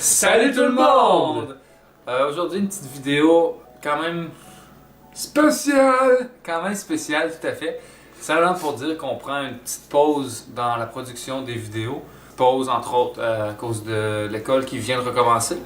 Salut tout le monde! Aujourd'hui une petite vidéo quand même spéciale! spéciale, tout à fait. Simplement pour dire qu'on prend une petite pause dans la production des vidéos. Pause entre autres à cause de l'école qui vient de recommencer.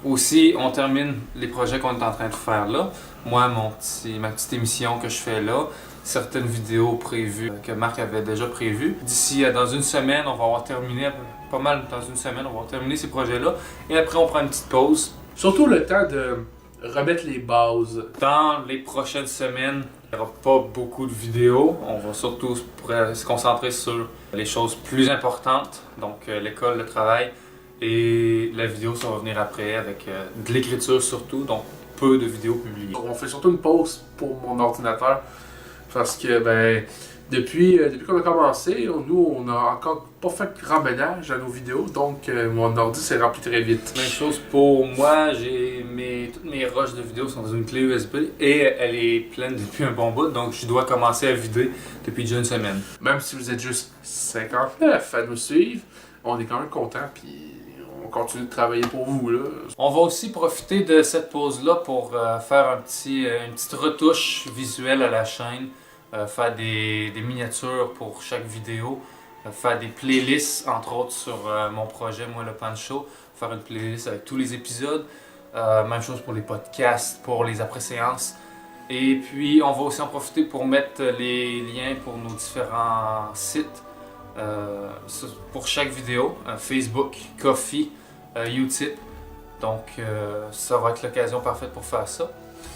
Aussi, on termine les projets qu'on est en train de faire là. Moi, ma petite émission que je fais là. Certaines vidéos prévues que Marc avait déjà prévues. D'ici dans une semaine, on va avoir terminé, pas mal dans une semaine, on va avoir terminé ces projets-là. Et après, on prend une petite pause. Surtout le temps de remettre les bases. Dans les prochaines semaines, il n'y aura pas beaucoup de vidéos. On va surtout se concentrer sur les choses plus importantes. Donc l'école, le travail et la vidéo, ça va venir après avec de l'écriture surtout. Donc peu de vidéos publiées. On fait surtout une pause pour mon ordinateur. Parce que depuis qu'on a commencé, nous on a encore pas fait grand ménage à nos vidéos. Donc mon ordi s'est rempli très vite. Même chose pour moi, toutes mes rushs de vidéos sont dans une clé USB et elle est pleine depuis un bon bout, donc je dois commencer à vider depuis déjà une semaine. Même si vous êtes juste 59 à nous suivre, on est quand même content puis on continue de travailler pour vous là. On va aussi profiter de cette pause-là pour faire une petite retouche visuelle à la chaîne, faire des miniatures pour chaque vidéo. Faire des playlists, entre autres, sur mon projet, moi, le Pan Show. Faire une playlist avec tous les épisodes. Même chose pour les podcasts, pour les après-séances. Et puis, on va aussi en profiter pour mettre les liens pour nos différents sites. Pour chaque vidéo, Facebook, Ko-fi, Utip. Donc, ça va être l'occasion parfaite pour faire ça.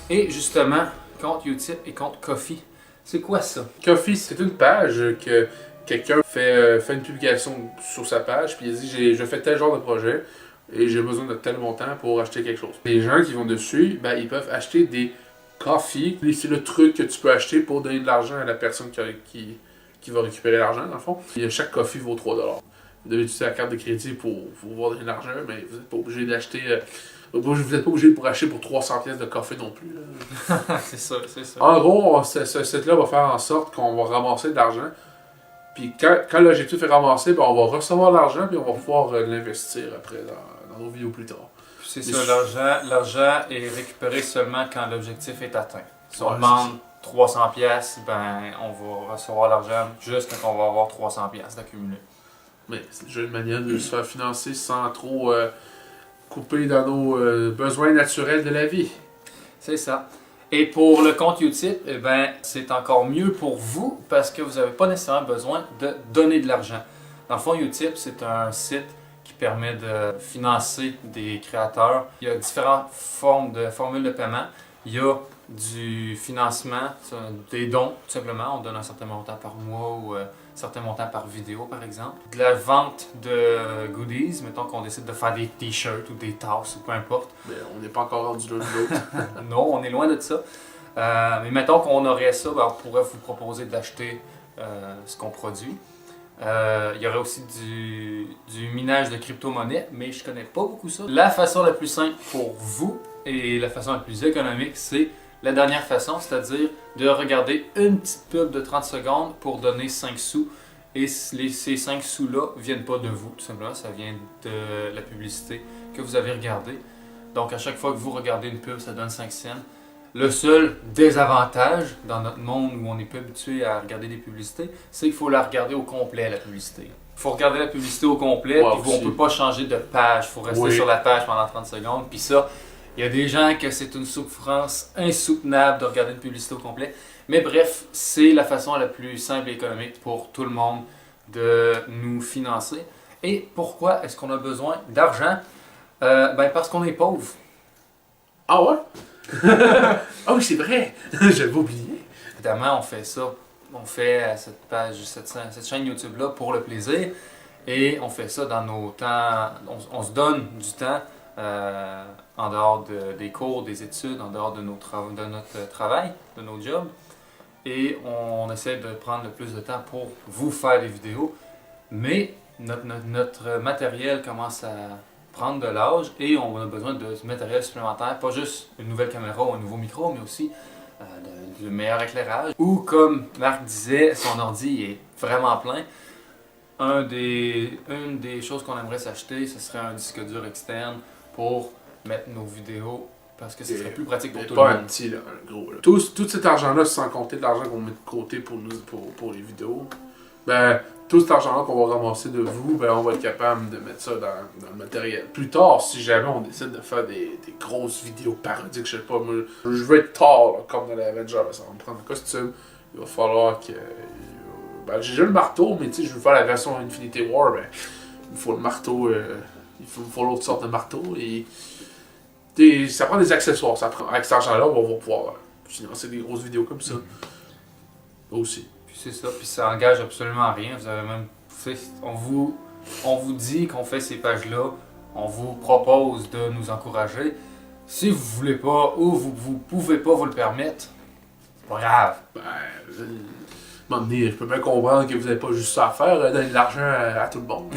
Et justement, compte Utip et compte Ko-fi, c'est quoi ça? Ko-fi, c'est une page que quelqu'un fait une publication sur sa page, puis il dit je fais tel genre de projet et j'ai besoin de tel montant pour acheter quelque chose. Les gens qui vont dessus, ils peuvent acheter des coffees. C'est le truc que tu peux acheter pour donner de l'argent à la personne qui va récupérer l'argent, dans le fond. Et chaque coffee vaut 3$. Vous devez utiliser la carte de crédit pour pouvoir donner de l'argent, mais vous n'êtes pas obligé d'acheter. Vous n'êtes pas obligé pour acheter pour 300$ de café non plus. C'est ça, c'est ça. En gros, ce site-là va faire en sorte qu'on va ramasser de l'argent. Puis quand l'objectif est ramassé, on va recevoir l'argent puis on va pouvoir l'investir après dans nos vidéos plus tard. C'est ça, l'argent est récupéré seulement quand l'objectif est atteint. Si on Ouais, demande 300$, on va recevoir l'argent juste quand on va avoir 300$ d'accumuler. Mais c'est déjà une manière de se faire financer sans trop couper dans nos besoins naturels de la vie. C'est ça. Et pour le compte Utip, c'est encore mieux pour vous parce que vous n'avez pas nécessairement besoin de donner de l'argent. Dans le fond, Utip, c'est un site qui permet de financer des créateurs. Il y a différentes formules de paiement. Il y a du financement, des dons, tout simplement. On donne un certain montant par mois ou un certain montant par vidéo, par exemple. De la vente de goodies, mettons qu'on décide de faire des t-shirts ou des tasses ou peu importe. Mais on n'est pas encore rendu là de l'autre. Non, on est loin de ça. Mais mettons qu'on aurait ça, on pourrait vous proposer d'acheter ce qu'on produit. Il y aurait aussi du minage de crypto-monnaie, mais je connais pas beaucoup ça. La façon la plus simple pour vous et la façon la plus économique, c'est la dernière façon, c'est-à-dire de regarder une petite pub de 30 secondes pour donner 5 sous. Et ces 5 sous-là ne viennent pas de vous, tout simplement, ça vient de la publicité que vous avez regardée. Donc à chaque fois que vous regardez une pub, ça donne 5 cents. Le seul désavantage dans notre monde où on n'est pas habitué à regarder des publicités, c'est qu'il faut la regarder au complet, la publicité. Il faut regarder la publicité au complet, puis on ne peut pas changer de page, il faut rester sur la page pendant 30 secondes. Puis ça, il y a des gens que c'est une souffrance insoutenable de regarder une publicité au complet. Mais bref, c'est la façon la plus simple et économique pour tout le monde de nous financer. Et pourquoi est-ce qu'on a besoin d'argent? Parce qu'on est pauvre. Ah ouais? Ah oui, c'est vrai! J'avais oublié. Évidemment, on fait ça. On fait cette chaîne YouTube-là pour le plaisir. Et on fait ça dans nos temps. On se donne du temps en dehors des cours, des études, en dehors de notre travail, de nos jobs. Et on essaie de prendre le plus de temps pour vous faire des vidéos. Mais notre matériel commence à prendre de l'âge et on a besoin de matériel supplémentaire, pas juste une nouvelle caméra ou un nouveau micro, mais aussi de meilleur éclairage. Ou comme Marc disait, son ordi est vraiment plein. une des choses qu'on aimerait s'acheter, ce serait un disque dur externe pour mettre nos vidéos parce que ce serait plus pratique pour tout le pas monde. un petit, là, un gros. Là. Tout cet argent-là, sans compter de l'argent qu'on met de côté pour les vidéos, ben, tout cet argent-là qu'on va ramasser de vous, ben, on va être capable de mettre ça dans le matériel. Plus tard, si jamais on décide de faire des grosses vidéos parodiques, je sais pas, moi, je veux être Thor, là, comme dans les Avengers, ça va me prendre un costume, il va falloir que... Ben, j'ai déjà le marteau, mais tu sais, je veux faire la version Infinity War, ben, il faut le marteau, il faut l'autre sorte de marteau, et ça prend des accessoires, ça prend, avec cet argent-là, on va pouvoir financer des grosses vidéos comme ça. Aussi. Puis c'est ça, puis ça engage absolument rien. Vous avez même fait, on vous dit qu'on fait ces pages-là, on vous propose de nous encourager. Si vous voulez pas ou vous pouvez pas vous le permettre, c'est pas grave. Ben, à un moment donné, je peux bien comprendre que vous n'avez pas juste ça à faire, donner de l'argent à tout le monde.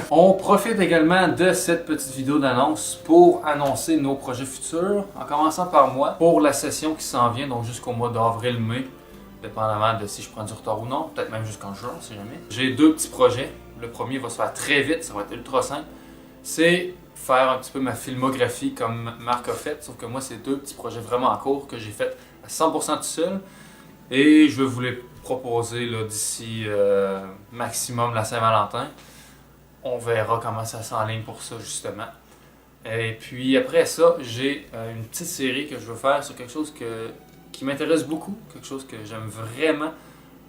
On profite également de cette petite vidéo d'annonce pour annoncer nos projets futurs, en commençant par moi, pour la session qui s'en vient, donc jusqu'au mois d'avril-mai, dépendamment de si je prends du retard ou non, peut-être même jusqu'en juin, si jamais. J'ai 2 petits projets. Le premier va se faire très vite, ça va être ultra simple. C'est faire un petit peu ma filmographie comme Marc a fait, sauf que moi, c'est 2 petits projets vraiment en cours que j'ai fait à 100% tout seul. Et je vais vous les proposer d'ici maximum la Saint-Valentin. On verra comment ça s'enligne pour ça, justement. Et puis après ça, j'ai une petite série que je veux faire sur quelque chose qui m'intéresse beaucoup, quelque chose que j'aime vraiment,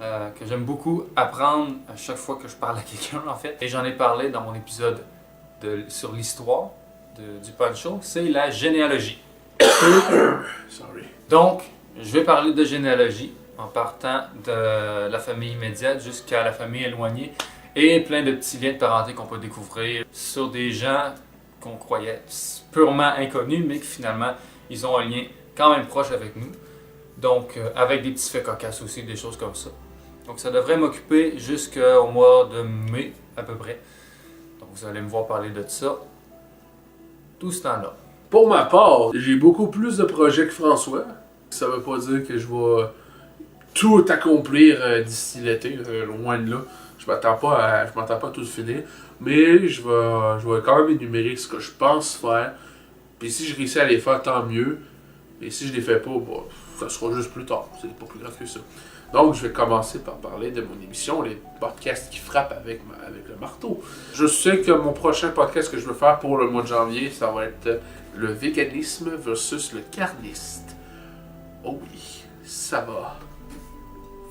que j'aime beaucoup apprendre à chaque fois que je parle à quelqu'un, en fait. Et j'en ai parlé dans mon épisode sur l'histoire du Pancho, c'est la généalogie. Sorry. Donc, je vais parler de généalogie en partant de la famille immédiate jusqu'à la famille éloignée et plein de petits liens de parenté qu'on peut découvrir sur des gens qu'on croyait purement inconnus, mais que finalement, ils ont un lien quand même proche avec nous. Donc, avec des petits faits cocasses aussi, des choses comme ça. Donc, ça devrait m'occuper jusqu'au mois de mai, à peu près. Donc, vous allez me voir parler de ça tout ce temps-là. Pour ma part, j'ai beaucoup plus de projets que François. Ça veut pas dire que je vais tout accomplir d'ici l'été, loin de là. Je m'attends pas à tout finir. Mais je vais quand même énumérer ce que je pense faire. Puis si je réussis à les faire, tant mieux. Et si je les fais pas, bah, ça sera juste plus tard. C'est pas plus grave que ça. Donc, je vais commencer par parler de mon émission, les podcasts qui frappent avec le marteau. Je sais que mon prochain podcast que je veux faire pour le mois de janvier, ça va être le véganisme versus le carniste. Oh oui, ça va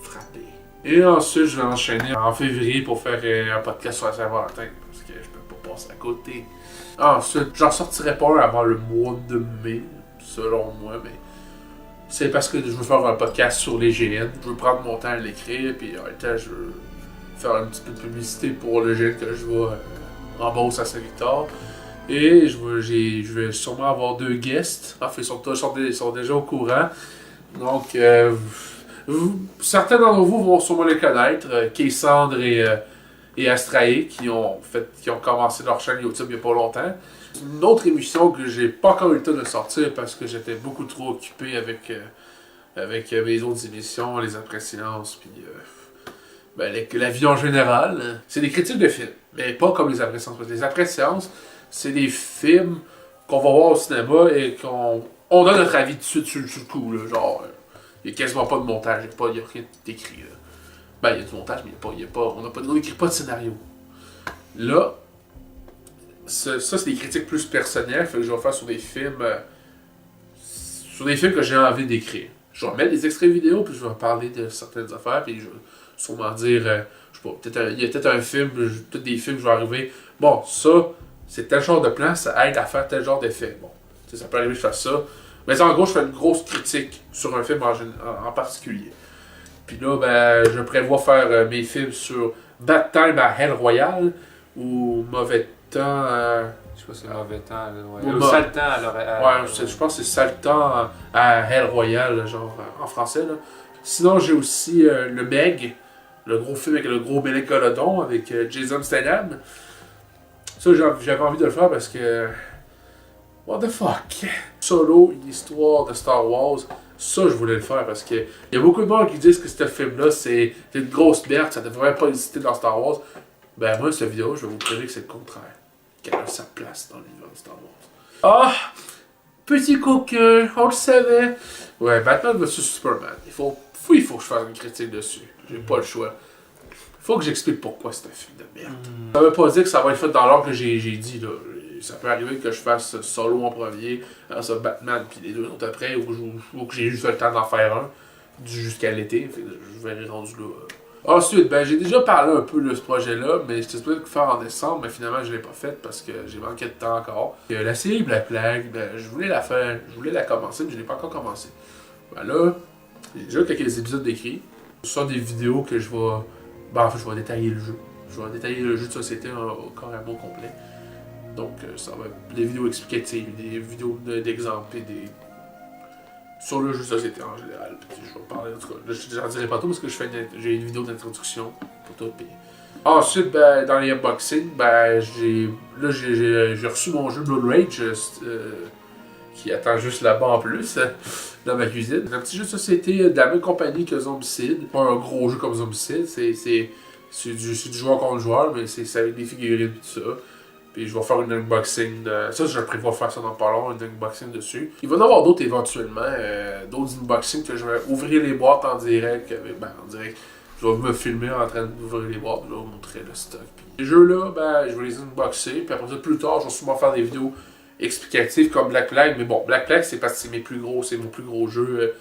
frapper. Et ensuite, je vais enchaîner en février pour faire un podcast sur la Saint-Valentin, parce que je peux pas passer à côté. Ensuite, j'en sortirai pas un avant le mois de mai, selon moi, mais c'est parce que je veux faire un podcast sur les GN. Je veux prendre mon temps à l'écrire, puis en même temps, je veux faire un petit peu de publicité pour le GN que je vais en Beauce à Saint-Victor. Et je vais sûrement avoir 2 guests. Enfin, ils sont déjà au courant. Donc, certains d'entre vous vont sûrement les connaître. Kaysandre et Astrae, qui ont commencé leur chaîne YouTube il n'y a pas longtemps. Une autre émission que j'ai pas encore eu le temps de sortir parce que j'étais beaucoup trop occupé avec mes autres émissions, les Après-Silence, puis la vie en général. C'est des critiques de films, mais pas comme les Après-Séances. Les Après-Séances, c'est des films qu'on va voir au cinéma et qu'on donne notre avis tout de suite sur le coup. Là, genre, il n'y a quasiment pas de montage, il n'y a rien d'écrit. Là. Ben, il y a du montage, mais on n'écrit pas de scénario. Là, ça c'est des critiques plus personnelles, fait que je vais faire sur des films que j'ai envie d'écrire. Je vais mettre des extraits vidéo, puis je vais parler de certaines affaires, puis je vais sûrement dire, je sais pas, il y a peut-être un film, peut-être des films que je vais arriver, bon, ça, c'est tel genre de plan, ça aide à faire tel genre d'effet. Bon, ça peut arriver que je fasse ça, mais en gros, je fais une grosse critique sur un film en particulier. Puis là, ben, je prévois faire mes films sur Bad Time à Hell Royale, ou Mauvais Temps Je sais pas si c'est mauvais temps, ou sale temps à l'oreille. je pense que c'est Sale Temps à Hell Royale, genre en français. Là. Sinon, j'ai aussi le Meg, le gros film avec le gros Mégalodon avec Jason Statham. Ça, j'avais envie de le faire parce que... What the fuck? Solo, une histoire de Star Wars. Ça, je voulais le faire parce que il y a beaucoup de monde qui disent que ce film-là, c'est une grosse merde, ça devrait pas exister dans Star Wars. Ben moi, cette vidéo, je vais vous prouver que c'est le contraire. Qu'elle a sa place dans l'univers de Star Wars. Ah! Petit coquin, on le savait. Ouais, Batman vs Superman. Il faut que je fasse une critique dessus. J'ai pas le choix. Faut que j'explique pourquoi c'est un film de merde. Ça veut pas dire que ça va être fait dans l'ordre que j'ai dit, là. Ça peut arriver que je fasse Solo en premier, ça Batman, puis les deux autres après, ou que j'ai juste le temps d'en faire un, jusqu'à l'été. Je verrai rendu là. Ensuite, ben j'ai déjà parlé un peu de ce projet-là, mais j'étais supposé le faire en décembre, mais finalement je l'ai pas fait parce que j'ai manqué de temps encore. La série Black Flag, ben je voulais la faire, je voulais la commencer, mais je l'ai pas encore commencé. Ben là, j'ai déjà quelques épisodes d'écrits. Ce sont des vidéos que je vais... Ben en fait, je vais détailler le jeu. Je vais détailler le jeu de société carrément complet. Donc ça va être des vidéos explicatives, des vidéos d'exemples et des... sur le jeu de société en général. Puis je vais parler, en tout cas, j'en dirai pas tout parce que j'ai une vidéo d'introduction pour tout. Puis... Ensuite, ben, dans les unboxings, ben, j'ai reçu mon jeu Blood Rage qui attend juste là-bas en plus, dans ma cuisine. C'est un petit jeu de société de la même compagnie que Zombicide. Pas un gros jeu comme Zombicide, c'est du joueur contre joueur, mais c'est avec des figurines et tout ça. Puis je vais faire une unboxing de... Ça, je prévois faire ça dans pas long, une unboxing dessus. Il va y en avoir d'autres éventuellement, d'autres unboxings que je vais ouvrir les boîtes en direct. En direct, je vais me filmer en train d'ouvrir les boîtes, je vais vous montrer le stock. Puis les jeux-là, ben, je vais les unboxer, puis après ça, plus tard, je vais sûrement faire des vidéos explicatives comme Black Flag. Mais bon, Black Flag, c'est parce que c'est mon plus gros jeu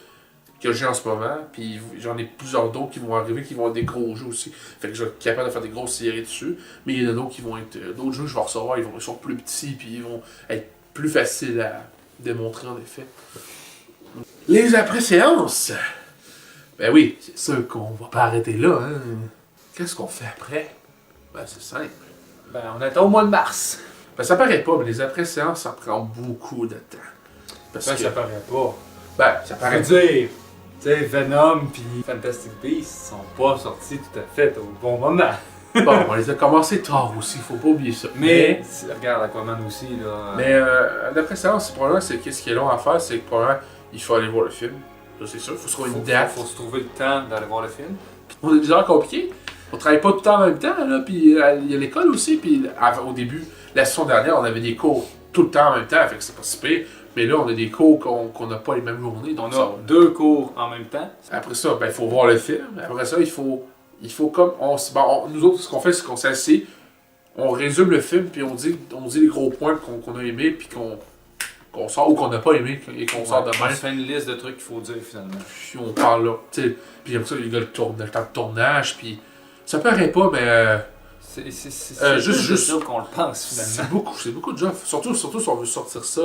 que j'ai en ce moment, puis j'en ai plusieurs d'autres qui vont arriver, qui vont être des gros jeux aussi. Fait que je vais être capable de faire des grosses séries dessus, mais il y en a d'autres qui vont être... d'autres jeux que je vais recevoir, ils sont plus petits, puis ils vont être plus faciles à démontrer en effet. Les après-séances! Ben oui, c'est sûr qu'on va pas arrêter là, hein. Qu'est-ce qu'on fait après? Ben c'est simple. Ben on est au mois de mars. Ben ça paraît pas, mais les après-séances, ça prend beaucoup de temps. Parce que ça paraît pas. Ben, ça paraît... Je veux dire, tu sais, Venom pis Fantastic Beasts sont pas sortis tout à fait au bon moment. Bon, on les a commencés tard aussi, faut pas oublier ça. Mais regarde Aquaman aussi, là. Mais l'après-séance, c'est probablement, qu'est-ce qui est long à faire, c'est que probablement, il faut aller voir le film. Ça, c'est sûr, il faut se trouver une date. Faut se trouver le temps d'aller voir le film. On a des heures compliquées. On travaille pas tout le temps en même temps, là, puis il y a l'école aussi, puis au début, la session dernière, on avait des cours tout le temps en même temps, fait que c'est pas si pire. Mais là, on a des cours qu'on n'a pas les mêmes journées. Donc on a 2 cours en même temps. Après ça, ben, il faut voir le film. Après ça, il faut comme... nous autres, ce qu'on fait, c'est qu'on s'assied, on résume le film, puis on dit les gros points qu'on a aimés, puis qu'on sort, ou qu'on n'a pas aimé, et qu'on sort de même. On se fait une liste de trucs qu'il faut dire, finalement. Puis on parle là. T'sais, puis après ça, il y a le temps de tournage, puis... Ça paraît pas, mais... C'est juste qu'on le pense, finalement. C'est beaucoup de job. Surtout si on veut sortir ça...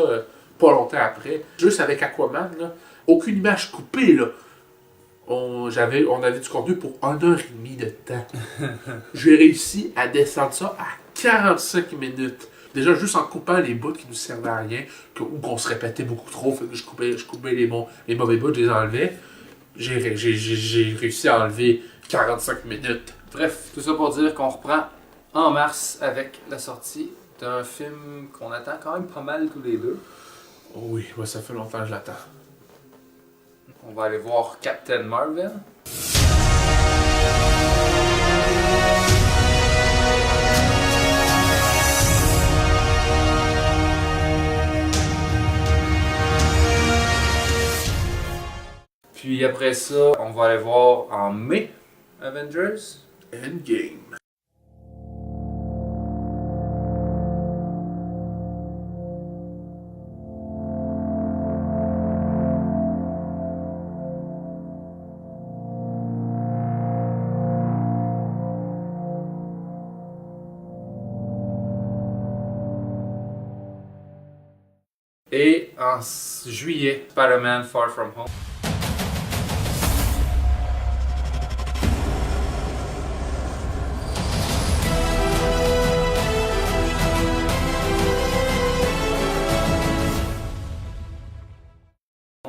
pas longtemps après. Juste avec Aquaman, là, aucune image coupée, là. On avait du contenu pour 1h30 de temps. J'ai réussi à descendre ça à 45 minutes. Déjà, juste en coupant les bouts qui nous servaient à rien, ou qu'on se répétait beaucoup trop, fait que je coupais les mauvais bouts, je les enlevais. J'ai réussi à enlever 45 minutes. Bref, tout ça pour dire qu'on reprend en mars avec la sortie d'un film qu'on attend quand même pas mal tous les deux. Oh oui, moi ça fait longtemps que je l'attends. On va aller voir Captain Marvel. Puis après ça, on va aller voir en mai Avengers Endgame. et en juillet, Spider-Man Far From Home.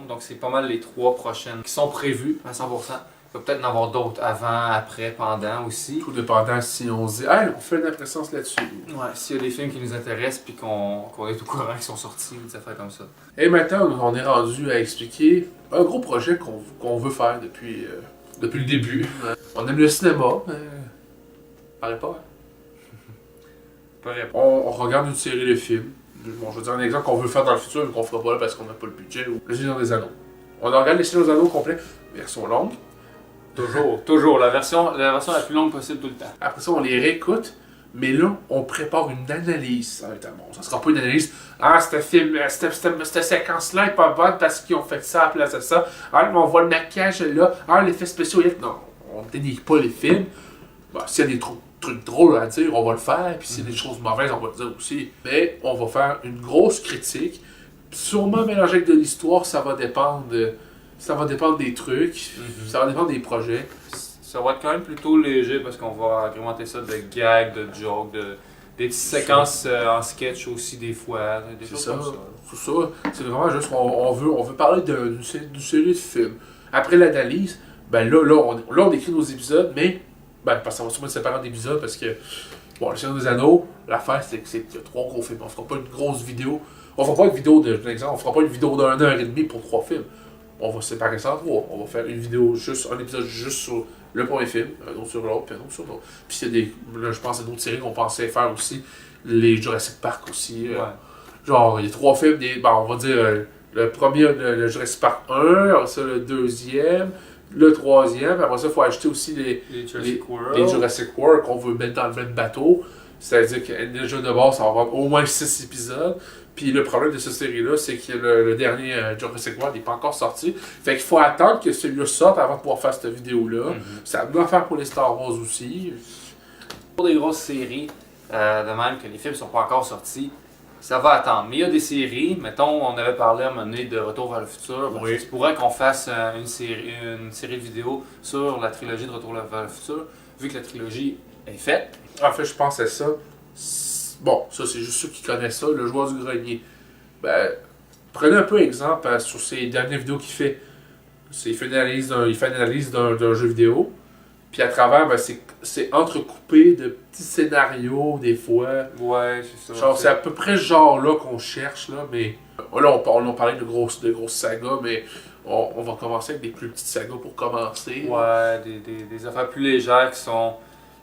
Donc c'est pas mal les 3 prochaines qui sont prévues à 100%. Il va peut-être en avoir d'autres avant, après, pendant aussi. Tout dépendant si on se dit, hey, on fait une impression là-dessus. Ouais, s'il y a des films qui nous intéressent puis qu'on est au courant qu'ils sont sortis, des affaires comme ça. Et maintenant, on est rendu à expliquer un gros projet qu'on veut faire depuis le début. On aime le cinéma, mais... paraît pas. peux répondre. On regarde une série de films. Bon, je veux dire un exemple qu'on veut faire dans le futur, mais qu'on fera pas là parce qu'on n'a pas le budget. Ou Le Seigneur des Anneaux. On regarde Les Seigneurs des Anneaux complet, version longue. Toujours, la version la plus longue possible tout le temps. Après ça, on les réécoute. Mais là, on prépare une analyse. Ça va être bon. Ça sera pas une analyse. Ah, cette séquence-là est pas bonne parce qu'ils ont fait ça à la place de ça. Ah, on voit le maquillage là. Ah, l'effet spécial. Non, on ne dénigre pas les films. Bon, s'il y a des trucs drôles à dire, on va le faire. Puis s'il y a des choses mauvaises, on va le dire aussi. Mais on va faire une grosse critique. Sûrement mélangé avec de l'histoire, ça va dépendre. Ça va dépendre des trucs. Ça va dépendre des projets. Ça va être quand même plutôt léger parce qu'on va agrémenter ça de gags, de jokes, des petites séquences en sketch aussi des fois, des choses comme ça. C'est ça. C'est vraiment juste on veut parler d'une série de films. Après l'analyse, ben là, on écrit nos épisodes, mais parce que ça va sûrement être séparé d'épisodes parce que bon, Le Seigneur des Anneaux, l'affaire c'est qu'il y a 3 gros films. On fera pas une grosse vidéo. On fera pas une vidéo on fera pas une vidéo d'1 heure et demie pour 3 films. On va séparer ça en 3. On va faire une vidéo un épisode juste sur le premier film, un autre sur l'autre, puis un autre sur l'autre. Puis il y a là, je pense à d'autres séries qu'on pensait faire aussi, les Jurassic Park aussi. Genre, il y a 3 films, on va dire le premier, le Jurassic Park 1, après ça le deuxième, le troisième, après ça il faut ajouter aussi les Jurassic World qu'on veut mettre dans le même bateau. C'est-à-dire que déjà de base, ça va avoir au moins 6 épisodes. Puis le problème de cette série-là, c'est que le dernier Jurassic World n'est pas encore sorti. Fait qu'il faut attendre que celui-là sorte avant de pouvoir faire cette vidéo-là. Ça doit faire pour les Star Wars aussi. Pour des grosses séries, de même que les films ne sont pas encore sortis, ça va attendre. Mais il y a des séries, mettons, on avait parlé à un moment donné de Retour vers le futur. Oui. Il se pourrait qu'on fasse une série de vidéos sur la trilogie de Retour vers le futur, vu que la trilogie est faite. En fait, je pense à ça. Bon, ça c'est juste ceux qui connaissent ça, le joueur du grenier. Ben, prenez un peu exemple sur ses dernières vidéos qu'il fait. Il fait une analyse d'un jeu vidéo. Puis à travers, ben, c'est entrecoupé de petits scénarios des fois. Ouais, c'est ça. Genre, c'est à peu près ce genre-là qu'on cherche, là, mais là, on parlait de grosses sagas, mais on va commencer avec des plus petites sagas pour commencer. Ouais, des affaires plus légères qui sont...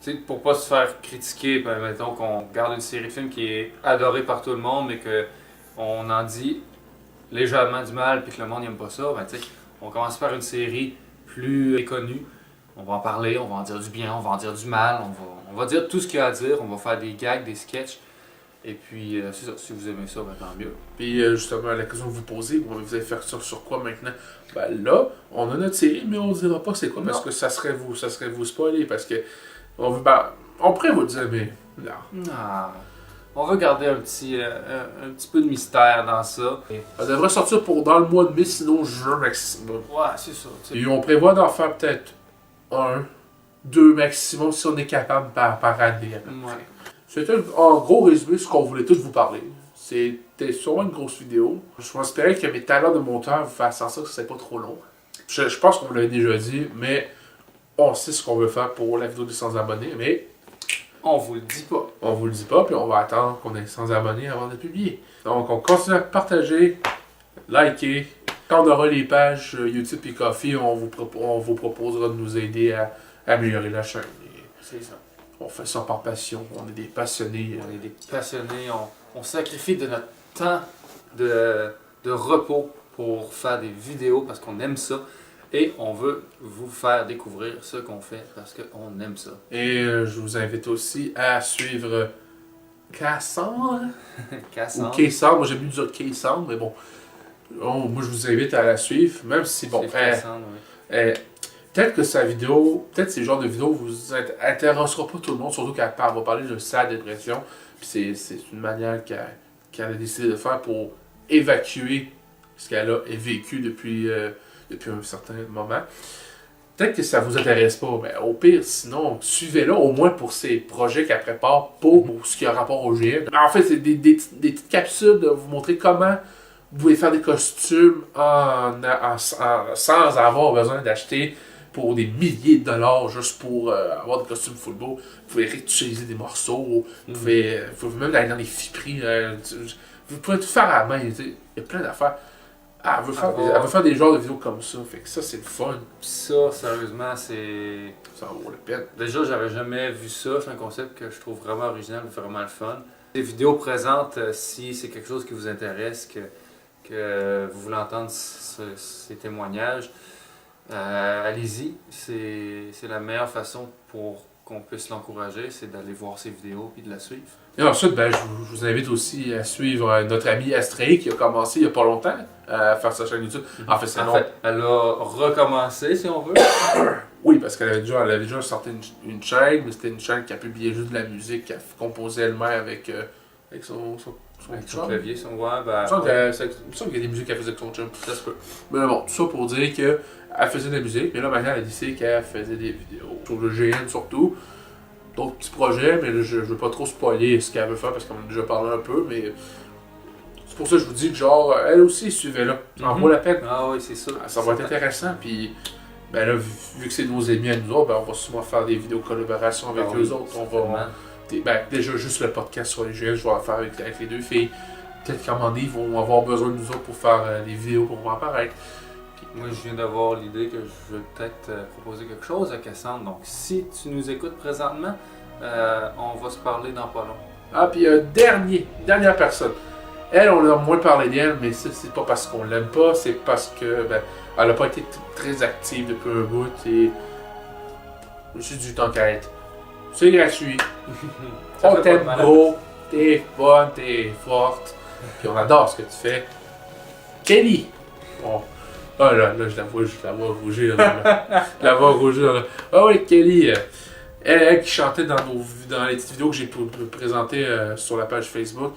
Tu sais, pour pas se faire critiquer, ben, mettons qu'on regarde une série de films qui est adorée par tout le monde, mais qu'on en dit légèrement du mal, puis que le monde n'aime pas ça, ben, tu sais, on commence par une série plus connue. On va en parler, on va en dire du bien, on va en dire du mal, on va dire tout ce qu'il y a à dire, on va faire des gags, des sketchs. Et puis, c'est ça, si vous aimez ça, ben, tant mieux. Puis, justement, la question que vous posez, vous allez faire ça sur quoi maintenant? Ben là, on a notre série, mais on ne dira pas c'est quoi, parce que ça serait vous spoiler, parce que on pourrait vous le dire, mais non. Ah, on veut garder un petit peu de mystère dans ça. Ça devrait sortir dans le mois de mai, sinon juin maximum. Ouais, c'est ça. Et on prévoit d'en faire peut-être 1, 2 maximum si on est capable par année. Ouais. C'était en gros résumé ce qu'on voulait tous vous parler. C'était sûrement une grosse vidéo. Je m'espérais que mes talents de monteur vous fassent en sorte que c'est pas trop long. Je pense qu'on vous l'avait déjà dit, mais on sait ce qu'on veut faire pour la vidéo des 100 abonnés, mais on vous le dit pas. On vous le dit pas, puis on va attendre qu'on ait 100 abonnés avant de publier. Donc on continue à partager, liker. Quand on aura les pages YouTube et Ko-fi, on vous proposera de nous aider à améliorer la chaîne. C'est ça. On fait ça par passion, on est des passionnés. On est des passionnés, on sacrifie de notre temps de repos pour faire des vidéos parce qu'on aime ça. Et on veut vous faire découvrir ce qu'on fait parce qu'on aime ça. Et je vous invite aussi à suivre Cassandre. Cassandre. Ou Cassandre, moi j'aime mieux dire Cassandre, mais bon. Moi je vous invite à la suivre, même si bon. Cassandre, oui. Peut-être que peut-être ces genres de vidéos vous intéressera pas tout le monde, surtout qu'elle va parler de sa dépression. Puis c'est une manière qu'elle a décidé de faire pour évacuer ce qu'elle a vécu depuis un certain moment. Peut-être que ça vous intéresse pas, mais au pire, sinon, suivez-la au moins pour ces projets qu'elle prépare pour ce qui a rapport au GN. En fait, c'est des petites capsules de vous montrer comment vous pouvez faire des costumes sans avoir besoin d'acheter pour des milliers de dollars juste pour avoir des costumes full beau. Vous pouvez réutiliser des morceaux, vous pouvez même aller dans les friperies. Vous pouvez tout faire à la main. Il y a plein d'affaires. Elle veut faire des genres de vidéos comme ça. Fait que ça, c'est le fun. Ça, sérieusement, c'est... Ça vaut la peine. Déjà, j'avais jamais vu ça. C'est un concept que je trouve vraiment original, vraiment le fun. Des vidéos présentes, si c'est quelque chose qui vous intéresse, que vous voulez entendre ces témoignages, allez-y. C'est la meilleure façon pour qu'on puisse l'encourager, c'est d'aller voir ses vidéos et de la suivre. Et ensuite, je vous invite aussi à suivre notre ami Astrid qui a commencé il n'y a pas longtemps à faire sa chaîne YouTube. En fait, elle a recommencé, si on veut. Oui, parce qu'elle avait déjà sorti une chaîne, mais c'était une chaîne qui a publié juste de la musique, qu'elle composait elle-même avec son clavier, son web. Il me semble qu'il y a des musiques qu'elle faisait avec son chum. Ça se peut. Mais bon, tout ça pour dire qu'elle faisait de la musique, mais là maintenant elle a décidé qu'elle faisait des vidéos. Sur le GN surtout. D'autres petits projets, mais là, je veux pas trop spoiler ce qu'elle veut faire parce qu'on a déjà parlé un peu, mais c'est pour ça que je vous dis que genre, elle aussi suivez-la. Ça en vaut la peine. Ah oui, c'est ça. Ça va être intéressant, puis ben là, vu que c'est nos amis à nous autres, ben on va souvent faire des vidéos collaboration avec eux autres. On va, déjà juste le podcast sur les GN, je vais le faire avec les deux filles. Peut-être qu'à un moment donné, ils vont avoir besoin de nous autres pour faire des vidéos pour en apparaître. Moi, je viens d'avoir l'idée que je vais peut-être proposer quelque chose à Cassandre. Donc, si tu nous écoutes présentement, on va se parler dans pas long. Ah, puis dernière personne. Elle, on a moins parlé d'elle, mais ça, c'est pas parce qu'on l'aime pas, c'est parce que elle a pas été très active depuis un bout et j'ai du temps qu'à être. C'est gratuit. On t'aime gros, t'es bonne, t'es forte, puis on adore ce que tu fais. Kelly! Bon. Ah là, je la vois rougir. Là. Je la vois rougir. Là. Ah oui, Kelly, elle qui chantait dans les petites vidéos que j'ai présentées sur la page Facebook,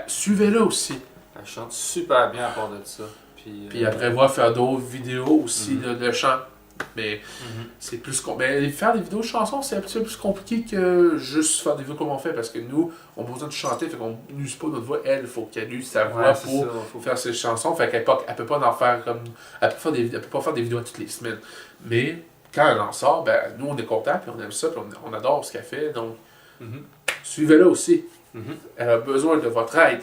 suivez-la aussi. Elle chante super bien à part de ça. Puis après, elle va faire d'autres vidéos aussi de chant. Mais c'est plus faire des vidéos de chansons, c'est un petit peu plus compliqué que juste faire des vidéos comme on fait parce que nous, on a besoin de chanter, fait qu'on n'use pas notre voix. Elle, il faut qu'elle use sa voix pour faire ses chansons. Fait qu'elle peut pas en faire comme. Elle peut pas faire des vidéos toutes les semaines. Mais quand elle en sort, nous on est contents, puis on aime ça, puis on adore ce qu'elle fait. Donc suivez-la aussi. Elle a besoin de votre aide.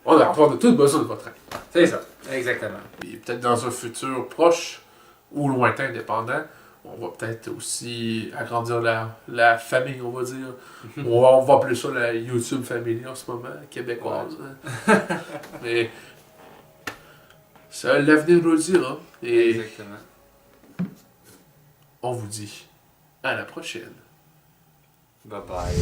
On a tous besoin de votre aide. C'est ça, exactement. Et peut-être dans un futur proche ou lointain, dépendant, on va peut-être aussi agrandir la famille, on va dire. On va appeler ça la YouTube Family en ce moment, québécoise. Ouais. Mais ça, l'avenir nous le dira. Et exactement. On vous dit à la prochaine. Bye bye.